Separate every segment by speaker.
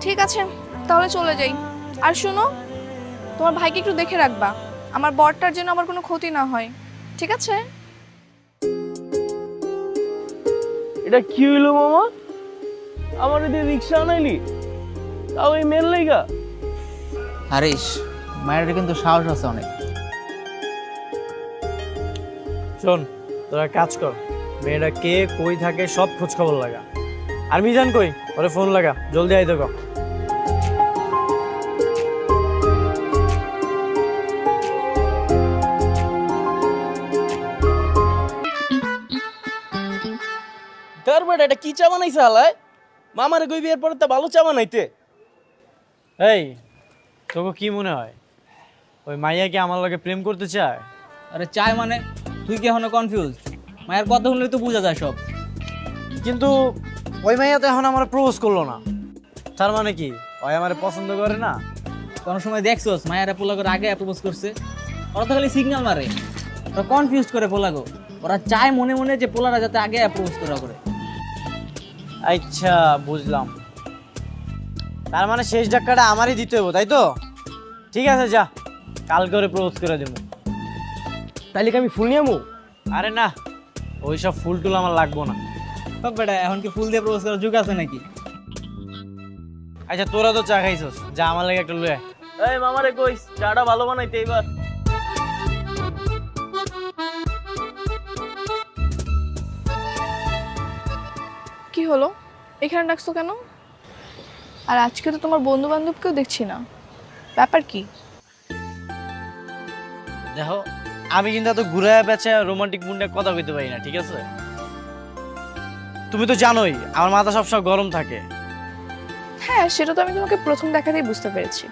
Speaker 1: ঠিক আছে, তাহলে চলে যাই। আর শোনো, তোমার ভাইকে একটু দেখে রাখবা, আমার বরটার যেন আমার কোনো ক্ষতি না হয়, ঠিক আছে?
Speaker 2: এটা কি হইলো মামা? আমার এদিকে রিক্সা আনাইলি, তাও এই মেল লাইগা?
Speaker 3: হারিস, মায়ের কিন্তু সাহস আছে অনেক।
Speaker 2: শোন, তোরা কাজ কর, মেয়েটা কে কই থাকে সব খোঁজ খবর লাগা। আর মিজান কই, ওরে ফোন লাগা, জলদি আইতে কও। তারপর এটা কি চা বানাইছে হালায়? মামারে কই বিয়ের পরে তো ভালো চা বানাইতে। এই, তোকে কি মনে হয় ওই মাইয়া কি আমার লগে প্রেম করতে চায়?
Speaker 3: আরে চাই মানে? তুই কি এখনো কনফিউজ? মায়ের কথা শুনলে তো বোঝা যায় সব।
Speaker 2: কিন্তু ওই মাইয়া তো এখন আমার প্রপোজ করলো না, তার মানে কি ওই আমারে পছন্দ করে না?
Speaker 3: কোনো সময় দেখছোস মায়েরা পোলাগোর আগে প্রপোজ করছে? ওরা তো খালি সিগন্যাল মারে, ওরা কনফিউজ করে পোলাগো। ওরা চায় মনে মনে যে পোলারা যাতে আগে প্রপোজ করা করে।
Speaker 2: আচ্ছা, বুঝলাম। তার মানে শেষ ধাক্কাটা আমারই দিতে হবে, তাই তো? ঠিক আছে, যা, কাল করে প্রপোজ করে দেবো। তাইলে কি আমি ফুল নিয়ে আমু? আরে না, ওইসব ফুল টুল আমার লাগবো না।
Speaker 3: সব বেটা, এখন কি ফুল দিয়ে প্রপোজ করার যুগ আছে নাকি?
Speaker 2: আচ্ছা, তোরা তো চা খাইছস, যা আমার লাগে একটা লয়ে আয়। এই মামারে কইস চাটা ভালো বানাইতে এবার।
Speaker 1: কি হলো, এখানে ডাকছো কেন? আর আজকে তো তোমার বন্ধু বান্ধবকেও দেখছি না, ব্যাপার কি?
Speaker 2: দেখো, আমি কিন্তু এত ঘুরায় বেচে রোমান্টিক মুডে কথা কইতে পারি না, ঠিক আছে? তুমি তো জানোই আমার মাথা সবসময় গরম থাকে।
Speaker 1: হ্যাঁ, সেটা তো আমি তোমাকে প্রথম দেখাতেই বুঝতে পেরেছি।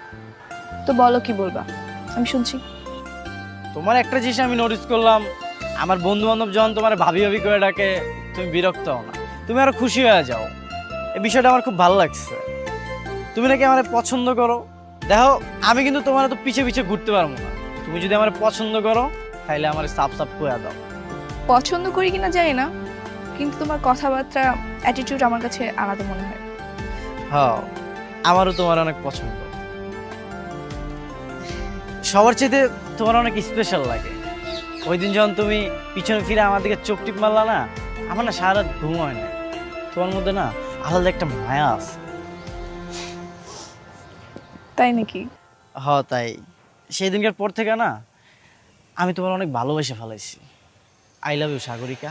Speaker 1: তো বলো, কি বলবা, আমি শুনছি।
Speaker 2: তোমার একটা জিনিস আমি নোটিস করলাম, আমার বন্ধু বান্ধব যখন তোমার ভাবি ভাবি করে ডাকে, তুমি বিরক্ত হও না, তুমি আরো খুশি হয়ে যাও। এই বিষয়টা আমার খুব ভালো লাগছে। তুমি নাকি আমার পছন্দ করো। দেখো, আমি কিন্তু তোমার তো পিছে পিছে ঘুরতে পারবো না। তুমি যদি আমার পছন্দ করো, তাহলে আমার সাফ সাফ করে দাও।
Speaker 1: পছন্দ করি কিনা জানি না, কিন্তু তোমার কথাবার্তা, অ্যাটিটিউড আমার কাছে আলাদা মনে হয়।
Speaker 2: হ্যাঁ, আমারও তোমার অনেক পছন্দ। সবার চাইতে তোমার অনেক স্পেশাল লাগে। ওই দিন যখন তুমি পিছনে ফিরে আমার দিকে চোখ টিপ মারলা না, আমার না সারা রাত ঘুম হয় না। তোমার মধ্যে না আলাদা একটা মায়া আছে।
Speaker 1: তাই নাকি?
Speaker 2: হ্যাঁ, তাই। সেই দিনকার পর থেকে না আমি তোমার অনেক ভালোবেসে ফেলাইছি। I love you Sagarika.